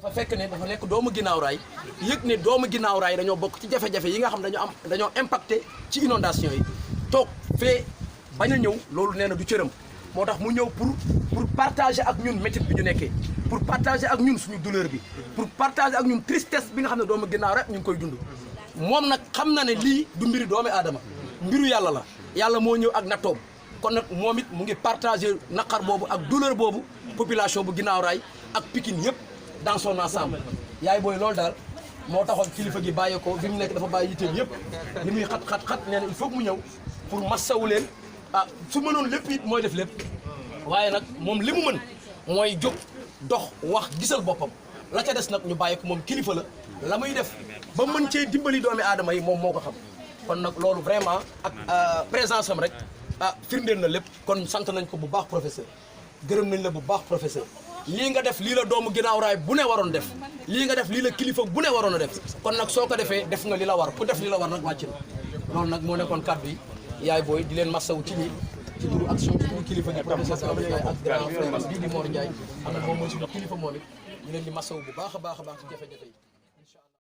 dafa fekk ne dafa nekk doomu ginnaaw raay yëg ne doomu ginnaaw raay dañoo bokk ci jafe-jafe yi nga xam dañoo impacté ci inondation yi toog fee bañ a ñëw loolu nee na du cëram moo tax mu ñëw pour partager ak ñun métit bi ñu nekkee pour partager ak ñun suñu douleur bi pour partager ak ñun tristesse bi nga xam ne doomu ginnaaw rek ñu ngi koy dund moom nag xam na ne lii du mbiri doomu aadama mbiru yàlla la yàlla moo ñëw ak nattoom kon nag moom it mu ngi partager naqar boobu ak douleur boobu population bu ginnaaw raay ak Pikine yëpp dans son ensemble yaay booy loolu daal moo taxoon kilifa gi bàyyi ko bi mu nekk dafa bàyyi yitteem yëpp li muy xat nee na il faut que mu ñëw pour massawu leen su mënoon lépp it mooy def lépp waaye nag moom li mu mën mooy jóg dox wax gisal boppam la ca des nag ñu bàyyi ko moom kilifa la muy def ba mën cee dimbali doomi aadama yi moom moo ko xam kon nag loolu vraiment ak présence am rek firndeel na lépp kon sant nañ ko bu baax professeur gërëm nañ la bu baax professeur lii nga def lii la doomu ginnaaw raay bu ne waroon def lii nga def lii la kilifa bu ne waroon a def kon nag soo ko defee def nga li la war ku def li la war nag wàcc na loolu nag moo nekkoon kàddu yi yaay booy di leen massawu ci lii ci turu action ci turu kilifa gi professeur Amadou Ndiaye ak grand frère bii di Mor Ndiaye xam na moom mooy suñu kilifa moom it ñu leen di massawu bu baax a baax ci jafe-jafe yi